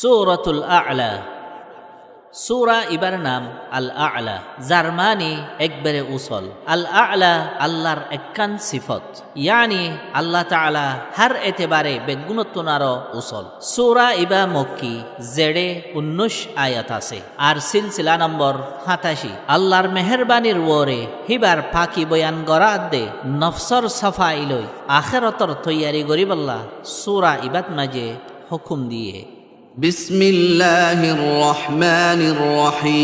সূরাতুল আ'লা। সূরা ইবার নাম আল আ'লা, যার মানে একবারে উসল। আল আ'লা আল্লাহর একখান সিফত, ইয়ানি আল্লাহ তাআলা হার এতেবারে বেগুণত্বনারও উসল। সূরা ইবা মক্কি, জেড়ে 19 আয়াত আছে আর সিলসিলা নম্বর 87। আল্লাহর মেহেরবানির ওরে হিবার ফাঁকি বয়ান গড়া দে নফসর সাফাই লই আখেরতর তৈয়ারি গরিবল্লাহ সূরা ইবাত মাঝে হুকুম দিয়ে। বিসমিল্লাহির রহমানির রহিম।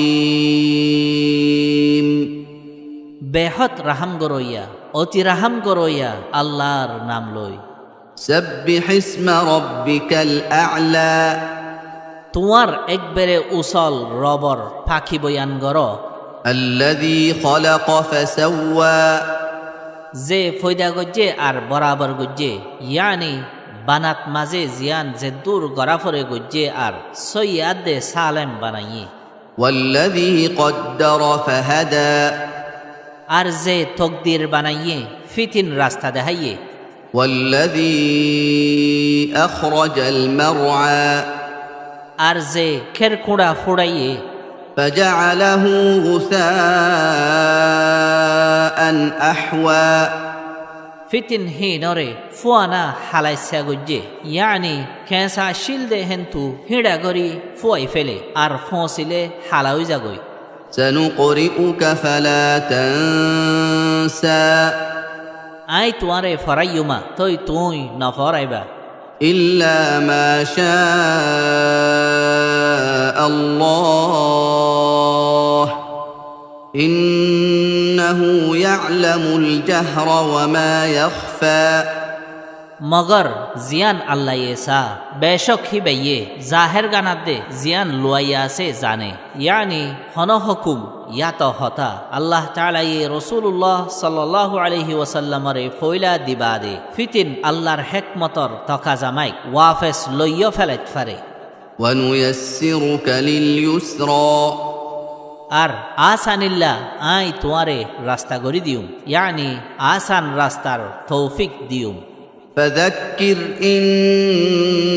বেহত রাহাম গরইয়া, অতি রাহাম গরইয়া আল্লাহর নাম লই। সাব্বিহ ইসমা রাব্বিকাল আ'লা। তোমার একবারে উসল রবর ফাঁকি বয়ান গর। আল্লাযী খালাকা ফাসাওয়া। যে ফয়দা গজ্জে আর বরাবর গজ্জে, ইয়ানি বানাত মাঝে জিয়ান যে দূর গরাফরে গজ্জে আর সৈয়াদ দে সালেম বানাইয়ে। ওয়াল্লাযী কদ্দারা ফাহাদা। আর যে তকদির বানাইয়ে ফিতিন রাস্তা দেখাইয়ে। ওয়াল্লাযী আখরাজাল মারআ। আর যে খেরকুড়া ফুড়াইয়ে। ফাজআলাহু গুসাআন আহওয়া। ফিতিন হি নরে ফুয়ানা হালাইসা গজ্জে, ইয়ানি খেসা শিলদে হেন্তু হিড়া গরি ফুয়াই ফেলে আর ফোঁসিলে হালাউই যাগই। সানুকরিউকা ফালা তানসা। আই তোমারে ফরাইয়ুমা তই তুই ন ফরাইবা। ইল্লা মা শা আল্লাহ ইন্নাহু ইয়ালামুল জাহরা ওয়া মা ইয়াখফা। মগর জিয়ান আল্লাহ এসা বেশক হি বেয়ে জাহের গানাত দে জিয়ান লুয়াইয়া আছে জানে, ইয়ানি হন হুকুম ইয়াত হতা আল্লাহ তাআলা রাসূলুল্লাহ সাল্লাল্লাহু আলাইহি ওয়াসাল্লামরে ফয়লা দিবা দে ফিতিন আল্লাহর হিকমতর তকা জামাই ওয়াফেস লইয়া ফেলাইত পারে। ওয়া নুয়াসসিরুকা লিল ইউসরা। আর আসানিল্লাহ আই তোমারে রাস্তা গরি দিউম, ইয়ানি আসান রাস্তার তৌফিক দিউম। ফাযাক্কির ইন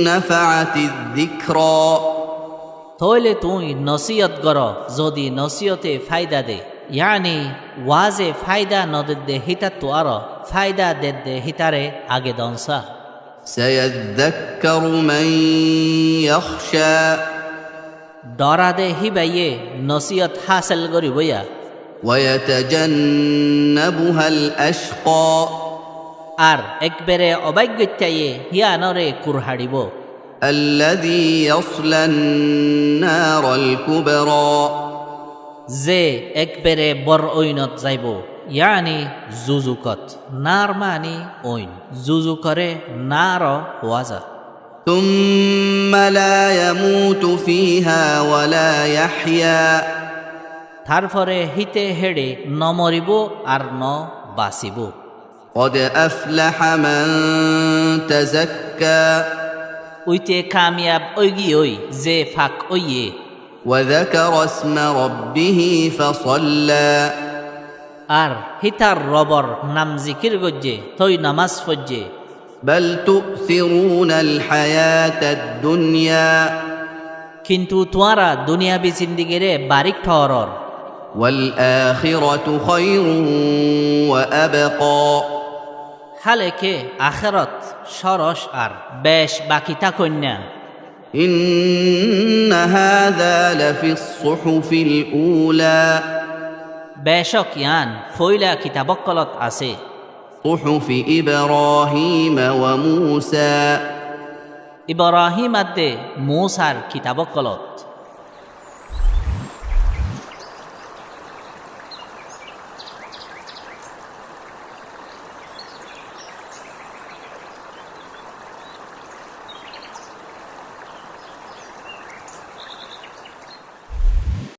নাফাআতিয যিকরা। তইলে তুই নসিহত গর যদি নসিহতে ফায়দা দে, ইয়ানি ওয়াজে ফায়দা নদে দে হিতা তো আর ফায়দা দে হিতারে আগে দনসা। সায়াযাক্কারু মান ইয়াখশা। ডরা দে হিবাইয়ে নসিহত হাসিল করি বইয়া। ওয়া ইয়াতাজান্নাবুহাল আশকা। আর একবারে অবাজ্ঞতায়ে হিয়া নরে কুরহাড়িব। আল্লাযী ইয়াসলান নারাল কুবরা। যে একবারে বর ঐনত যাইব, ইয়ানি জুজুকত। নার মানি ঐন, জুজুকরে নার ওয়াজা। থুম্মা লা ইয়ামুতু ফিহা ওয়া লা ইয়াহইয়া। তারপরে হিতে হেড়ে ন মরিব আর ন বাঁচিব। قد أفلح من تزكى। উইতে কামিয়াব ওইগি ওই যে ফাক ওইয়ে। وذكر اسم ربه فصلى। আর হিতার রবর নাম জিকির গজ্জে তৈ নামাজ ফজ্জে। بل تؤثرون الحياة الدنيا। কিন্তু তোয়ারা দুনিয়াবি জিন্দিগিরে বারিক ঠহরর। والآخرة خير وأبقى। হালেকে আখেরত সরস আর বেশ বাকিতা কন্যা। إن هذا لفي الصحف الأولى। বেশক ইয়ান ফইলা কিতাবকলত আছে। صحف إبراهيم وموسى। ইব্রাহিম আদে মূসার কিতাবকলত।